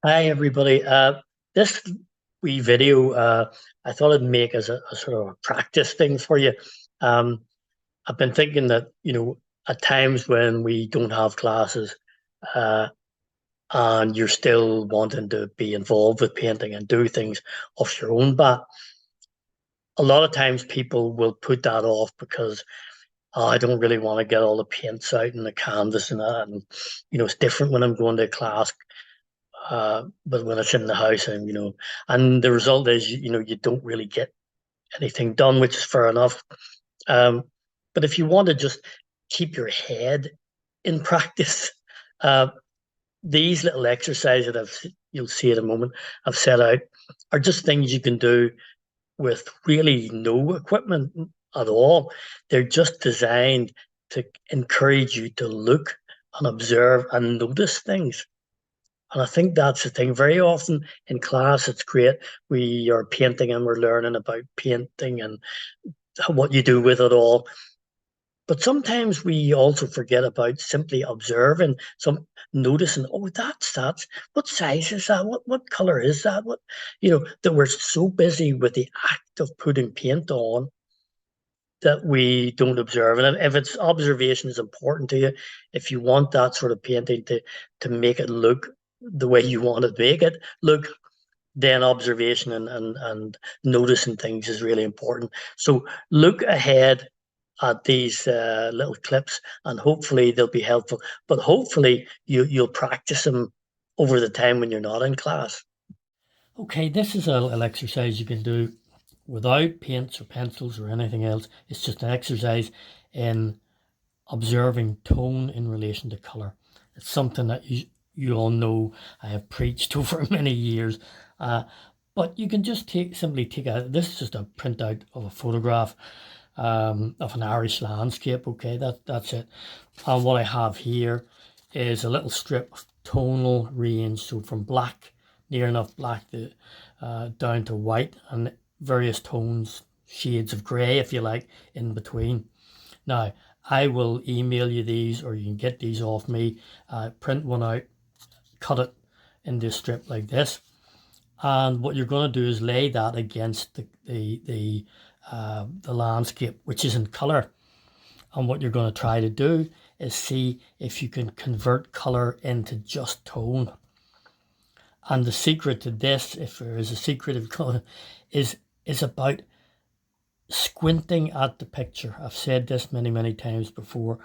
Hi everybody. This wee video, I thought I'd make as a sort of a practice thing for you. Um, I've been thinking that, at times when we don't have classes, uh, and you're still wanting to be involved with painting and do things off your own bat, a lot of times people will put that off because, oh, I don't really want to get all the paints out and the canvas and that. And, it's different when I'm going to class. But when it's in the house, and the result is, you don't really get anything done, which is fair enough. Um, but if you want to just keep your head in practice, uh, these little exercises that you'll see in a moment, I've set out, are just things you can do with really no equipment at all. They're just designed to encourage you to look and observe and notice things. And I think that's the thing. Very often in class, it's great. We are painting and we're learning about painting and what you do with it all. But sometimes we also forget about simply observing, some noticing, oh, that's what size is that? What color is that? That we're so busy with the act of putting paint on that we don't observe. And if it's observation is important to you, if you want that sort of painting to make it look the way you want to make it look, then observation and noticing things is really important. So look ahead at these little clips, and hopefully they'll be helpful. But hopefully you'll practice them over the time when you're not in class. Okay, this is a little exercise you can do without paints or pencils or anything else. It's just an exercise in observing tone in relation to color. It's something that you all know I have preached over many years. But you can just simply take out, this is just a printout of a photograph of an Irish landscape. Okay, that's it. And what I have here is a little strip of tonal range. So from black, near enough black, down to white, and various tones, shades of grey, if you like, in between. Now, I will email you these, or you can get these off me, print one out, cut it in this strip like this. And what you're going to do is lay that against the landscape, which is in color. And what you're going to try to do is see if you can convert color into just tone. And the secret to this, if there is a secret of color, is about squinting at the picture. I've said this many times before,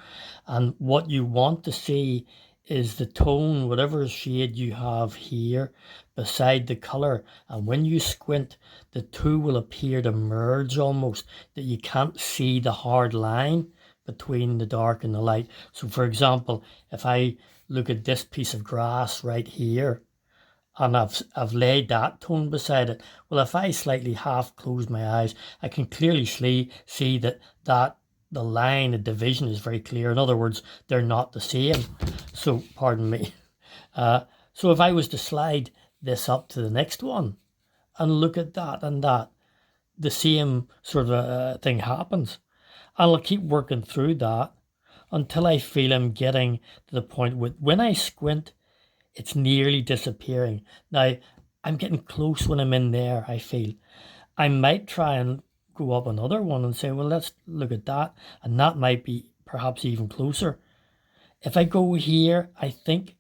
and what you want to see is the tone, whatever shade you have here beside the color, and when you squint, the two will appear to merge almost, that you can't see the hard line between the dark and the light. So for example, if I look at this piece of grass right here, and I've laid that tone beside it. Well, if I slightly half close my eyes, I can clearly see that the line, the division is very clear. In other words, they're not the same. So, pardon me. So if I was to slide this up to the next one and look at that and that, the same sort of thing happens. I'll keep working through that until I feel I'm getting to the point with when I squint, it's nearly disappearing. Now, I'm getting close when I'm in there, I feel. I might try and go up another one and say, well, let's look at that. And that might be perhaps even closer. If I go here, I think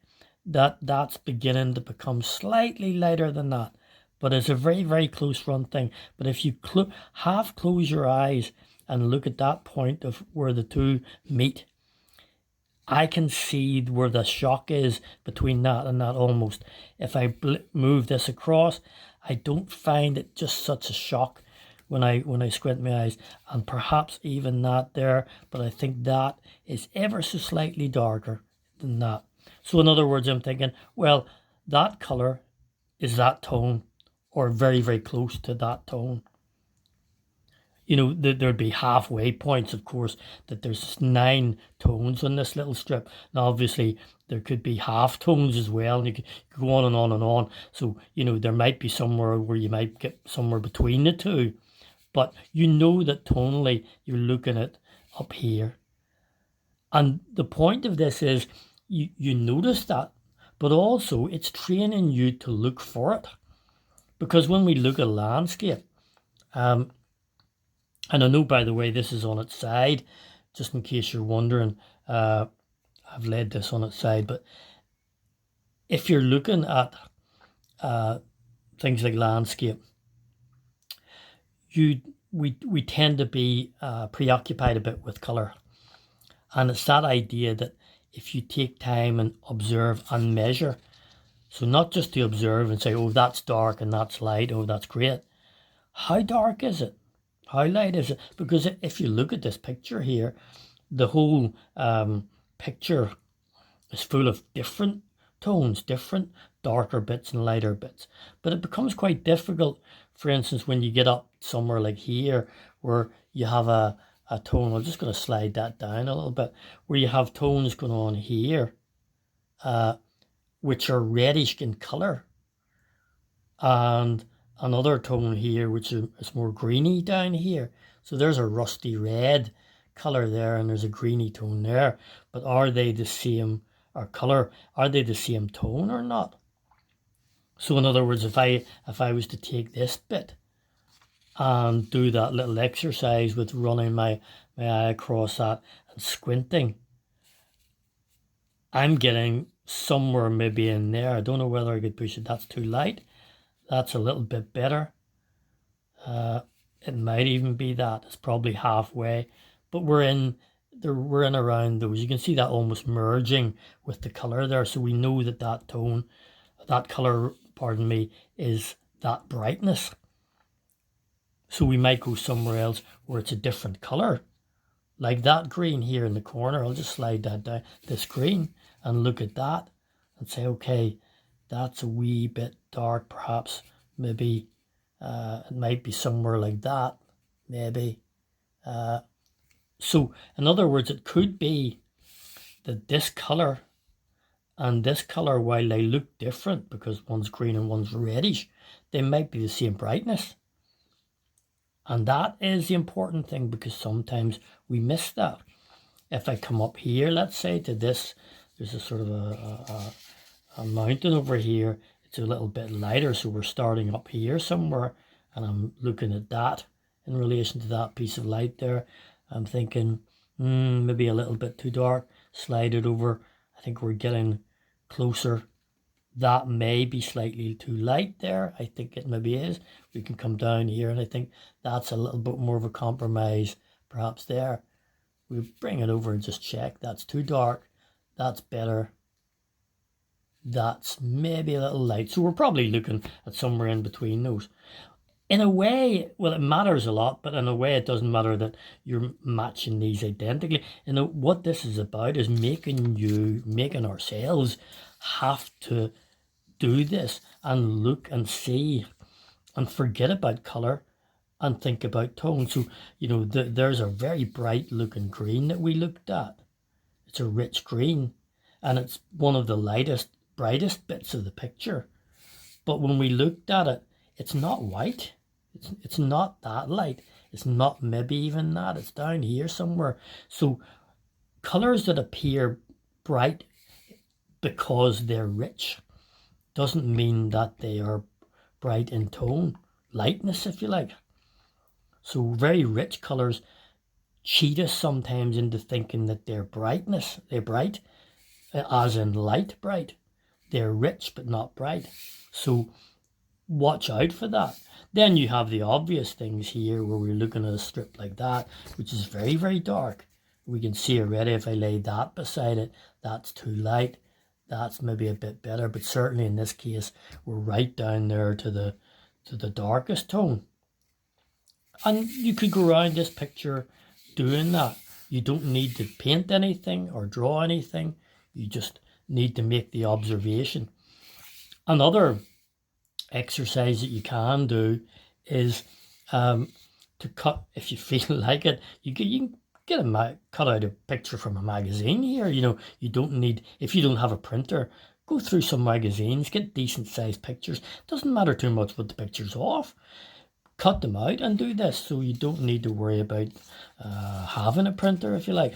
that's beginning to become slightly lighter than that. But it's a very close run thing. But if you half close your eyes and look at that point of where the two meet, I can see where the shock is between that and that almost. If I move this across, I don't find it just such a shock when I squint my eyes, and perhaps even that there, but I think that is ever so slightly darker than that. So in other words, I'm thinking, well, that color is that tone, or very close to that tone. There'd be halfway points, of course, that there's 9 tones on this little strip. Now, obviously, there could be half tones as well, and you could go on and on and on. So, there might be somewhere where you might get somewhere between the two. But that tonally, you're looking at up here. And the point of this is you notice that, but also it's training you to look for it. Because when we look at landscape, and I know, by the way, this is on its side, just in case you're wondering, I've laid this on its side, but if you're looking at things like landscape, we tend to be preoccupied a bit with colour. And it's that idea that if you take time and observe and measure, so not just to observe and say, oh, that's dark and that's light, oh, that's great. How dark is it? How light is it? Because if you look at this picture here, the whole picture is full of different tones, different darker bits and lighter bits. But it becomes quite difficult, for instance, when you get up somewhere like here, where you have a tone. I'm just going to slide that down a little bit, where you have tones going on here, which are reddish in colour, and another tone here which is more greeny down here. So there's a rusty red colour there, and there's a greeny tone there. But are they the same, or colour, are they the same tone or not? So in other words, if I was to take this bit and do that little exercise with running my eye across that and squinting, I'm getting somewhere maybe in there. I don't know whether I could push it. That's too light. That's a little bit better. It might even be that. It's probably halfway. But we're in around those. You can see that almost merging with the colour there. So we know that that tone, that colour, pardon me, is that brightness. So we might go somewhere else where it's a different colour. Like that green here in the corner. I'll just slide that down, this green, and look at that and say, okay, that's a wee bit dark, perhaps. Maybe it might be somewhere like that, maybe. So in other words, it could be that this colour and this colour, while they look different because one's green and one's reddish, they might be the same brightness. And that is the important thing, because sometimes we miss that. If I come up here, let's say, to this, there's a sort of a mountain over here. It's a little bit lighter, so we're starting up here somewhere, and I'm looking at that in relation to that piece of light there. I'm thinking, maybe a little bit too dark. Slide it over. I think we're getting closer. That may be slightly too light there. I think it maybe is. We can come down here, and I think that's a little bit more of a compromise, perhaps there. We bring it over and just check. That's too dark. That's better. That's maybe a little light. So we're probably looking at somewhere in between those. In a way, well, it matters a lot, but in a way it doesn't matter that you're matching these identically. What this is about is making ourselves have to do this and look and see and forget about colour and think about tone. So, there's a very bright looking green that we looked at. It's a rich green, and it's one of the lightest, brightest bits of the picture. But when we looked at it, it's not white. It's not that light. It's not maybe even that. It's down here somewhere. So colours that appear bright because they're rich doesn't mean that they are bright in tone, lightness, if you like. So very rich colours cheat us sometimes into thinking that they're bright, as in light bright. They're rich but not bright. So watch out for that. Then you have the obvious things here where we're looking at a strip like that, which is very, very dark. We can see already if I lay that beside it, that's too light. That's maybe a bit better, but certainly in this case, we're right down there to the darkest tone. And you could go around this picture doing that. You don't need to paint anything or draw anything. You just need to make the observation. Another exercise that you can do is to cut, if you feel like it, you can cut out a picture from a magazine here. You don't need, if you don't have a printer, go through some magazines, get decent sized pictures. Doesn't matter too much what the picture's off. Cut them out and do this, so you don't need to worry about having a printer, if you like.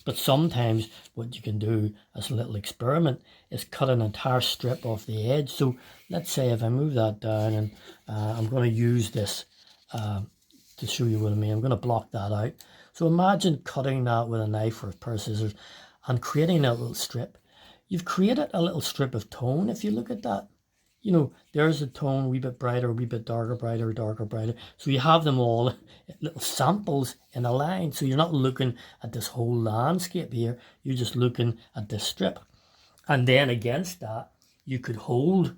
But sometimes what you can do as a little experiment is cut an entire strip off the edge. So let's say if I move that down, and I'm going to use this to show you what I mean. I'm going to block that out. So imagine cutting that with a knife or a pair of scissors and creating a little strip. You've created a little strip of tone if you look at that. You know, there's a tone, a wee bit brighter, a wee bit darker, brighter, darker, brighter. So you have them all little samples in a line. So you're not looking at this whole landscape here. You're just looking at this strip. And then against that, you could hold,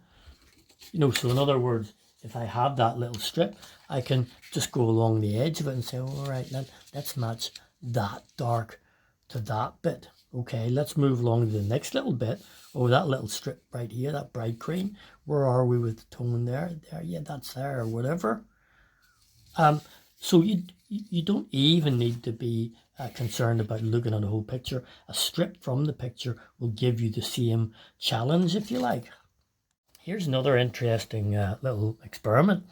you know, so in other words, if I have that little strip, I can just go along the edge of it and say, all right, let's match that dark to that bit. Okay, let's move along to the next little bit. Oh, that little strip right here, that bright green. Where are we with the tone there? There, yeah, that's there, or whatever. So you don't even need to be concerned about looking at the whole picture. A strip from the picture will give you the same challenge, if you like. Here's another interesting little experiment.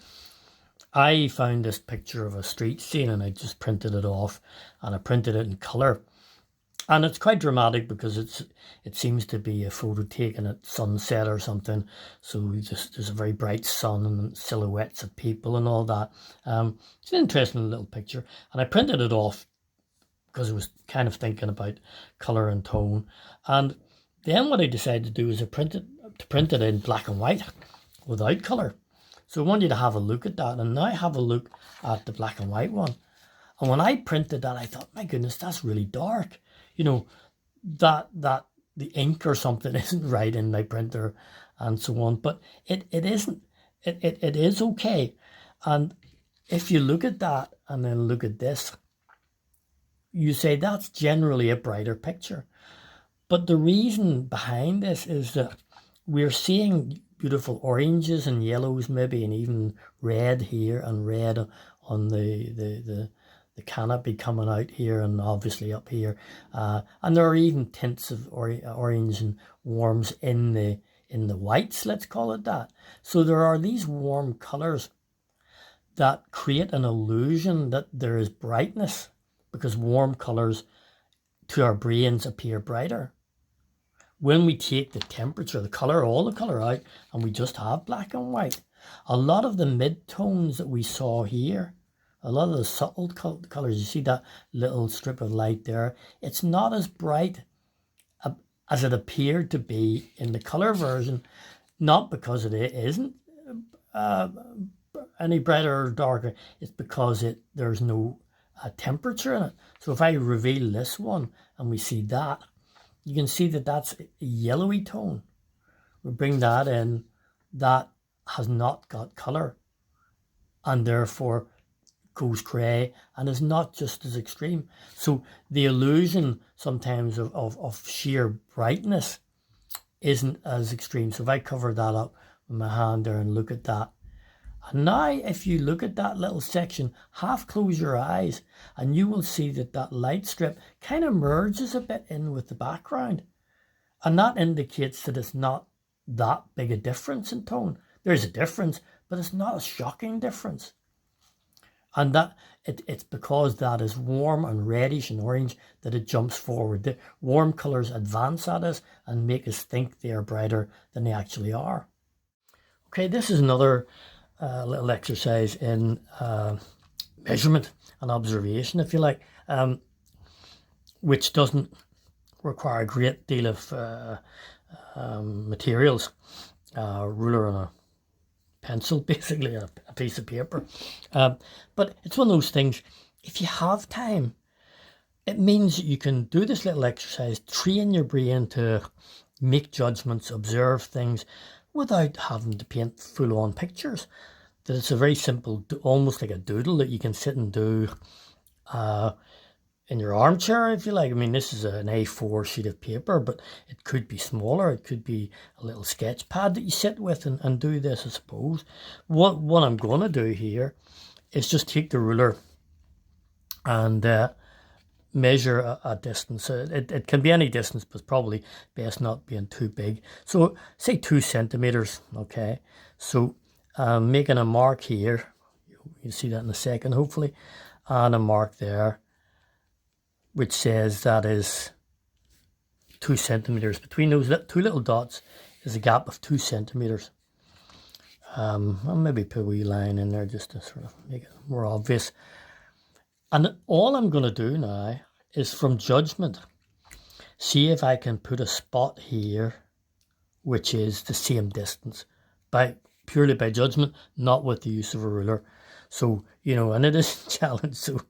I found this picture of a street scene and I just printed it off, and I printed it in color. And it's quite dramatic because it seems to be a photo taken at sunset or something. So there's a very bright sun and silhouettes of people and all that. It's an interesting little picture. And I printed it off because I was kind of thinking about color and tone. And then what I decided to do is to print it in black and white without color. So I want you to have a look at that. And now have a look at the black and white one. And when I printed that, I thought, my goodness, that's really dark. You know, that the ink or something isn't right in my printer and so on. But it isn't. It is okay. And if you look at that and then look at this, you say that's generally a brighter picture. But the reason behind this is that we're seeing beautiful oranges and yellows maybe, and even red here and red on the canopy coming out here and obviously up here. And there are even tints of orange and warms in the whites, let's call it that. So there are these warm colors that create an illusion that there is brightness, because warm colors to our brains appear brighter. When we take the temperature, the color, all the color out, and we just have black and white, a lot of the mid-tones that we saw here, a lot of the subtle colors, you see that little strip of light there, it's not as bright as it appeared to be in the color version, not because it isn't any brighter or darker, it's because there's no temperature in it. So if I reveal this one and we see that, you can see that that's a yellowy tone. We bring that in, that has not got color and therefore goes grey and is not just as extreme. So the illusion sometimes of sheer brightness isn't as extreme. So if I cover that up with my hand there and look at that, and now if you look at that little section, half close your eyes and you will see that that light strip kind of merges a bit in with the background. And that indicates that it's not that big a difference in tone. There's a difference, but it's not a shocking difference. And that it's because that is warm and reddish and orange that it jumps forward. The warm colours advance at us and make us think they are brighter than they actually are. Okay, this is another little exercise in measurement and observation, if you like, which doesn't require a great deal of materials, a ruler and a pencil, basically a piece of paper. But it's one of those things, if you have time, it means you can do this little exercise, train your brain to make judgments, observe things without having to paint full-on pictures. That it's a very simple, almost like a doodle that you can sit and do in your armchair, if you like. I mean, this is an A4 sheet of paper, but it could be smaller. It could be a little sketch pad that you sit with and do this, I suppose. What I'm going to do here is just take the ruler and measure a distance. It can be any distance, but probably best not being too big. So say 2 centimeters, okay? So making a mark here, you'll see that in a second, hopefully, and a mark there. which says that is 2 centimeters. Between those two little dots is a gap of 2 centimeters. I'll maybe put a wee line in there just to sort of make it more obvious. And all I'm going to do now is, from judgment, see if I can put a spot here which is the same distance, purely by judgment, not with the use of a ruler. So, and it is a challenge. So,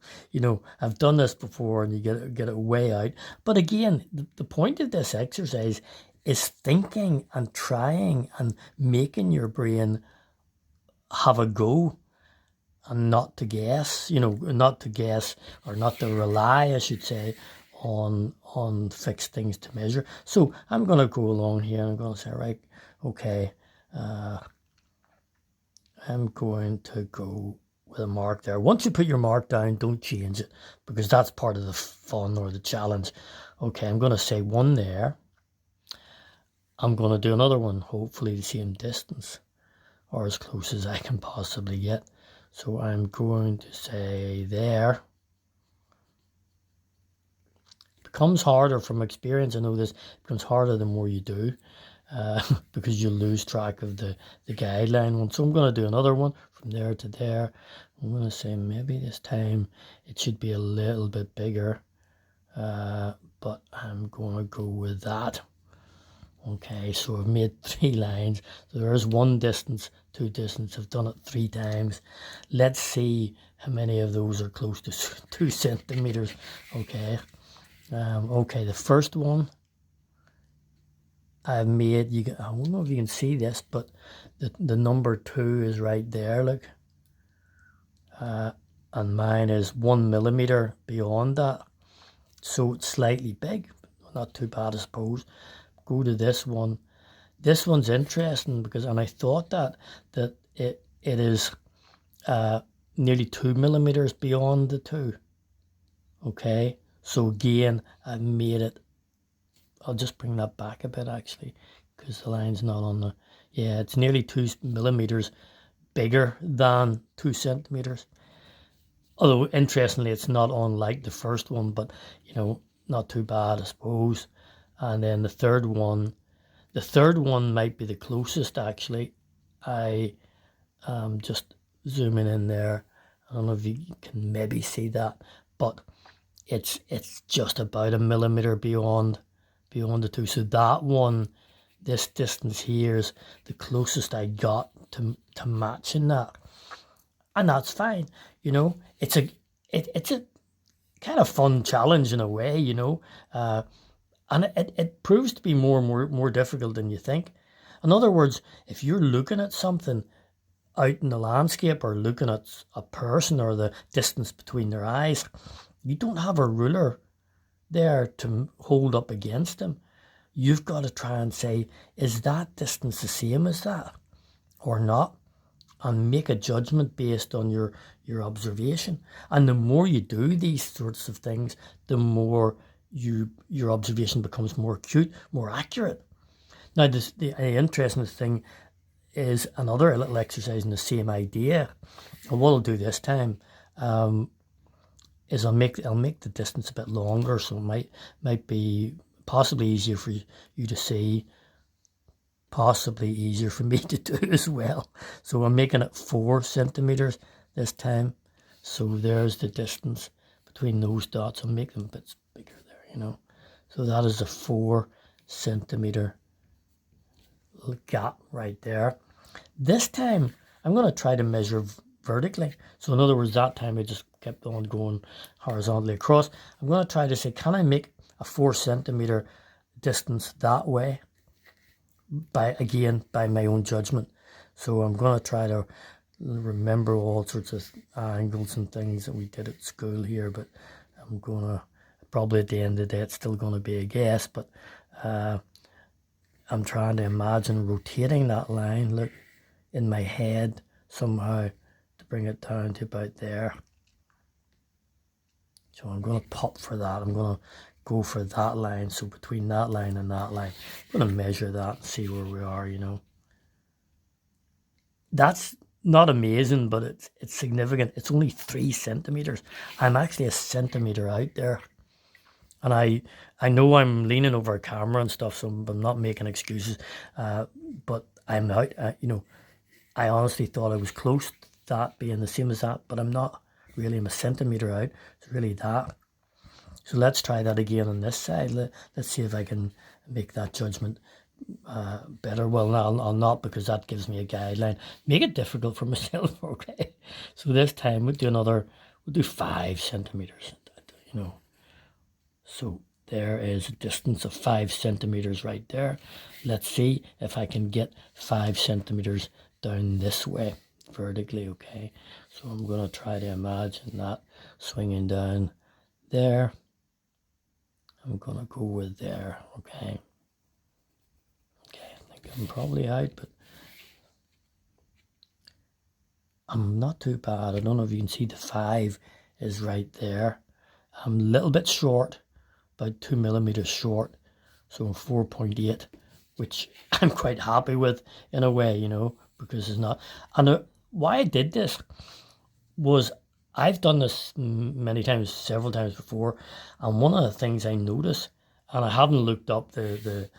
I've done this before and you get it way out. But again, the point of this exercise is thinking and trying and making your brain have a go and not to guess, not to guess, or not to rely, I should say, on fixed things to measure. So I'm going to go along here and I'm going to say, right, okay, I'm going to go with a mark there. Once you put your mark down, don't change it, because that's part of the fun or the challenge. Okay, I'm going to say 1 there. I'm going to do another one, hopefully the same distance or as close as I can possibly get. So I'm going to say there. It becomes harder from experience. I know this becomes harder the more you do, because you lose track of the guideline one. So I'm going to do another one from there to there. I'm going to say maybe this time it should be a little bit bigger, but I'm going to go with that. Okay, so I've made 3 lines. So there's 1 distance, 2 distance. I've done it 3 times. Let's see how many of those are close to 2 centimeters. Okay. Okay, the first one I've made, I don't know if you can see this, but the number 2 is right there, look. And mine is 1 millimeter beyond that. So it's slightly big, not too bad, I suppose. Go to this one. This one's interesting because, and I thought that it is nearly 2 millimeters beyond the 2. Okay, so again, I've made it. I'll just bring that back a bit actually, because the line's not on the. Yeah, it's nearly 2 millimeters bigger than 2 centimeters. Although interestingly, it's not unlike the first one, but not too bad, I suppose. And then the third one might be the closest actually. I am just zooming in there. I don't know if you can maybe see that, but it's just about a millimeter beyond the 2. So that one, this distance here is the closest I got to matching that, and that's fine. It's a kind of fun challenge in a way, and it proves to be more difficult than you think. In other words, if you're looking at something out in the landscape or looking at a person or the distance between their eyes, you don't have a ruler there to hold up against them. You've got to try and say, is that distance the same as that or not? And make a judgment based on your observation. And the more you do these sorts of things, the more your observation becomes more acute, more accurate. Now, the interesting thing is another little exercise in the same idea. And what I'll do this time is I'll make the distance a bit longer, so it might be possibly easier for you to see, possibly easier for me to do as well. So I'm making it 4 centimeters this time. So there's the distance between those dots. I'll make them a bit bigger there, So that is a 4 centimeter gap right there. This time I'm going to try to measure vertically. So in other words, that time I just kept on going horizontally across. I'm going to try to say, can I make a 4 centimeter distance that way? By my own judgment. So I'm going to try to remember all sorts of angles and things that we did at school here, but I'm going to, probably at the end of the day, it's still going to be a guess, but I'm trying to imagine rotating that line, look, in my head somehow to bring it down to about there. So I'm going to pop for that. I'm going to go for that line. So between that line and that line, I'm going to measure that and see where we are, That's not amazing, but it's significant. It's only 3 centimeters. I'm actually a centimeter out there. And I know I'm leaning over a camera and stuff, so I'm not making excuses. But I'm out. I honestly thought I was close to that being the same as that, but I'm not really. I'm a centimetre out. It's really that. So let's try that again on this side. Let's see if I can make that judgment better. Well, no, I'll not, because that gives me a guideline. Make it difficult for myself, okay? So this time we'll do 5 centimeters, So there is a distance of 5 centimeters right there. Let's see if I can get 5 centimeters down this way vertically, okay? So I'm going to try to imagine that swinging down there. I'm going to go with there, okay? Okay, I think I'm probably out, but I'm not too bad. I don't know if you can see the 5 is right there. I'm a little bit short, about 2 millimeters short, so 4.8, which I'm quite happy with in a way, because it's not. And why I did this was, I've done this many times, several times before, and one of the things I notice, and I haven't looked up the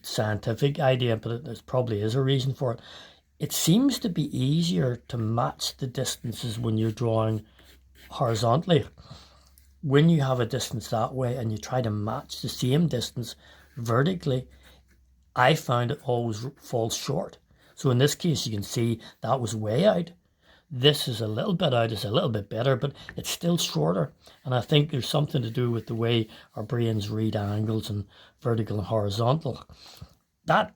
scientific idea, but there probably is a reason for it. It seems to be easier to match the distances when you're drawing horizontally. When you have a distance that way and you try to match the same distance vertically, I find it always falls short. So in this case, you can see that was way out. This is a little bit out, it's a little bit better, but it's still shorter. And I think there's something to do with the way our brains read angles and vertical and horizontal. That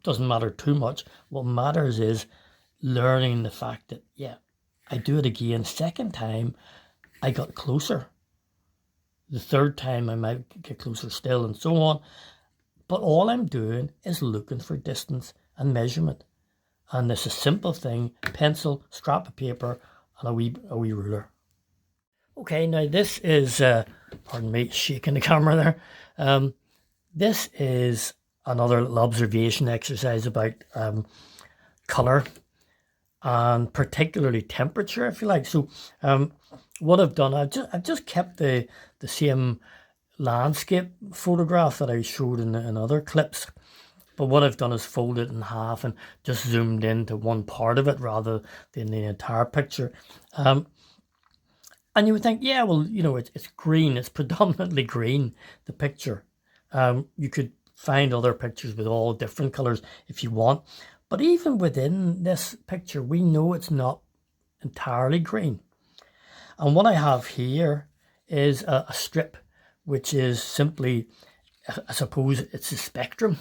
doesn't matter too much. What matters is learning the fact that, yeah, I do it again. Second time, I got closer. The third time, I might get closer still, and so on. But all I'm doing is looking for distance and measurement. And it's a simple thing: pencil, scrap of paper, and a wee ruler. Okay, now this is, pardon me, shaking the camera there. This is another little observation exercise about colour, and particularly temperature, if you like. So what I've done, I've just kept the same landscape photograph that I showed in other clips. But what I've done is fold it in half and just zoomed into one part of it rather than the entire picture. And you would think, yeah, well, it's green. It's predominantly green, the picture. You could find other pictures with all different colors if you want. But even within this picture, we know it's not entirely green. And what I have here is a strip, which is simply, I suppose, it's a spectrum.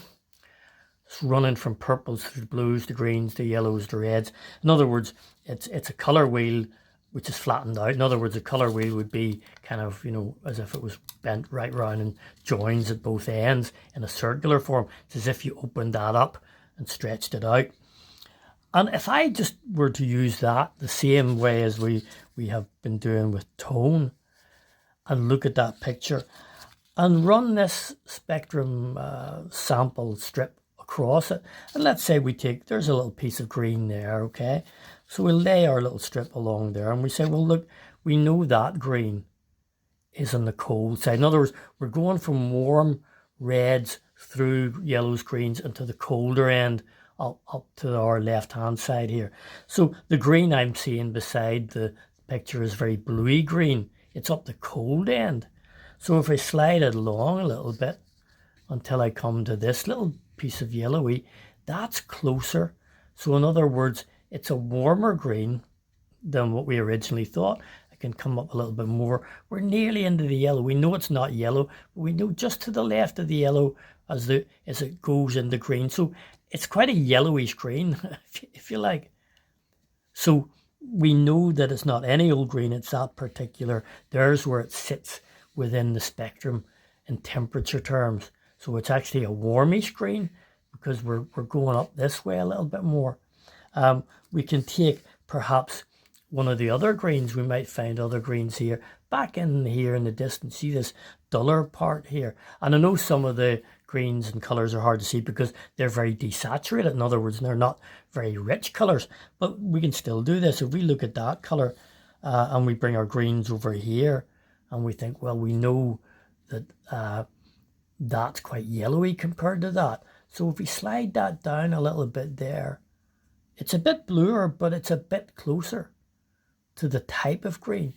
It's running from purples to blues to greens to yellows to reds. In other words, it's a color wheel which is flattened out. In other words, a color wheel would be kind of, as if it was bent right round and joins at both ends in a circular form. It's as if you opened that up and stretched it out. And if I just were to use that the same way as we have been doing with tone, and look at that picture and run this spectrum sample strip across it, and let's say there's a little piece of green there, okay? So we'll lay our little strip along there, and we say, well, look, we know that green is on the cold side. In other words, we're going from warm reds through yellows, greens, and to the colder end, up to our left-hand side here. So the green I'm seeing beside the picture is very bluey green. It's up the cold end. So if I slide it along a little bit until I come to this little piece of yellowy, that's closer. So in other words, it's a warmer green than what we originally thought. I can come up a little bit more. We're nearly into the yellow. We know it's not yellow, but we know just to the left of the yellow as it goes into green. So it's quite a yellowish green, if you like. So we know that it's not any old green, it's that particular. There's where it sits within the spectrum in temperature terms. So it's actually a warmish green because we're going up this way a little bit more. We can take perhaps one of the other greens. We might find other greens here, back in here in the distance. See this duller part here? And I know some of the greens and colors are hard to see because they're very desaturated. In other words, they're not very rich colors, but we can still do this. If we look at that color and we bring our greens over here and we think, well, we know that that's quite yellowy compared to that. So if we slide that down a little bit there, it's a bit bluer, but it's a bit closer to the type of green.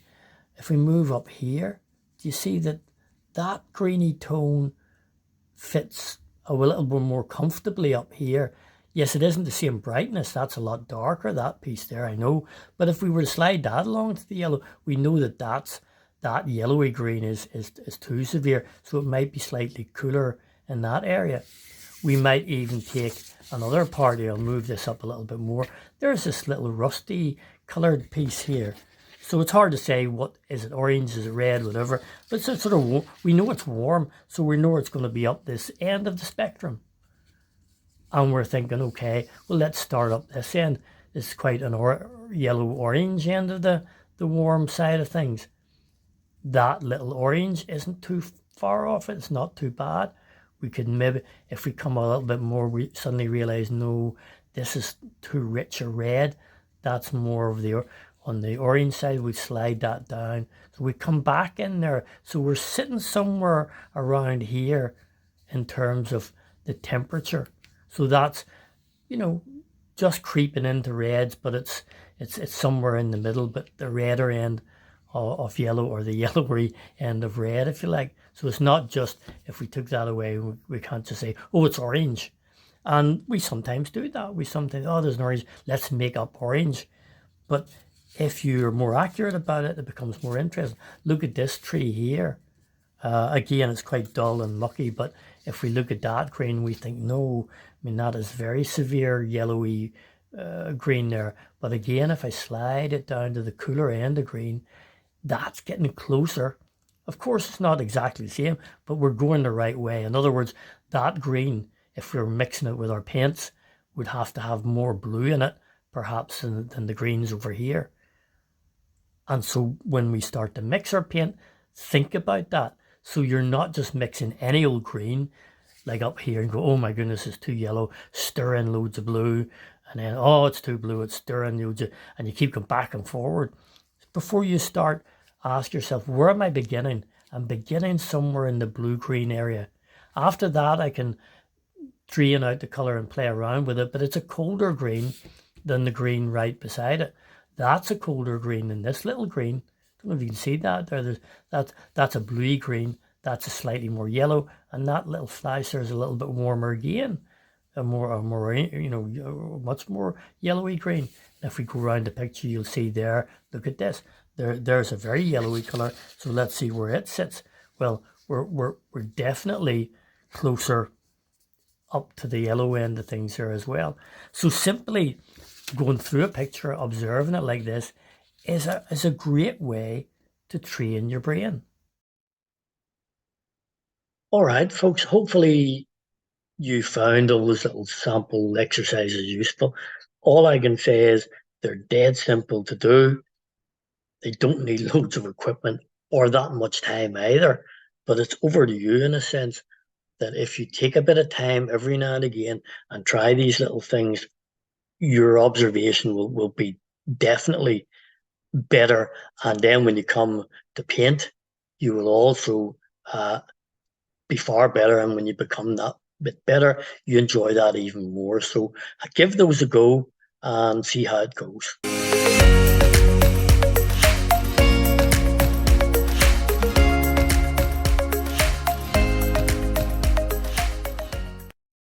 If we move up here, do you see that that greeny tone fits a little bit more comfortably up here? Yes, it isn't the same brightness. That's a lot darker, that piece there, I know. But if we were to slide that along to the yellow, we know that that yellowy green is too severe. So it might be slightly cooler in that area. We might even take another party. I'll move this up a little bit more. There's this little rusty colored piece here. So it's hard to say what is it, orange, is it red, whatever. But it's sort of, we know it's warm, so we know it's going to be up this end of the spectrum. And we're thinking, okay, well, let's start up this end. This is quite an yellow-orange end of the warm side of things. That little orange isn't too far off. It's not too bad. We could maybe, if we come a little bit more, we suddenly realize, no, this is too rich a red. That's more of the, on the orange side, we slide that down. So we come back in there. So we're sitting somewhere around here in terms of the temperature. So that's, you know, just creeping into reds, but it's somewhere in the middle, but the redder end of yellow, or the yellowy end of red, if you like. So it's not just, if we took that away, we can't just say, oh, it's orange. And we sometimes do that. We sometimes, oh, there's an orange, let's make up orange. But if you're more accurate about it, it becomes more interesting. Look at this tree here. Again, it's quite dull and mucky, but if we look at that green, we think, no, I mean, that is very severe yellowy green there. But again, if I slide it down to the cooler end of green, that's getting closer. Of course, it's not exactly the same, but we're going the right way. In other words, that green, if we were mixing it with our paints, would have to have more blue in it, perhaps, than the greens over here. And so when we start to mix our paint, think about that. So you're not just mixing any old green, like up here, and go, oh my goodness, it's too yellow, stir in loads of blue, and then, oh, it's too blue, it's stirring loads of, and you keep going back and forward. Before you start, ask yourself, where am I beginning? I'm beginning somewhere in the blue-green area. After that, I can drain out the colour and play around with it, but it's a colder green than the green right beside it. That's a colder green than this little green. I don't know if you can see that there. That's a bluey green. That's a slightly more yellow, and that little flash there is a little bit warmer again, a more you know, much more yellowy green. And if we go around the picture, you'll see there. Look at this. There's a very yellowy color. So let's see where it sits. Well, we're definitely closer up to the yellow end of things here as well. So simply going through a picture, observing it like this, is a great way to train your brain. All right, folks, hopefully you found all those little sample exercises useful. All I can say is they're dead simple to do. They don't need loads of equipment or that much time either, but it's over to you in a sense that if you take a bit of time every now and again and try these little things, your observation will be definitely better. And then when you come to paint, you will also be far better. And when you become that bit better, you enjoy that even more. So give those a go and see how it goes.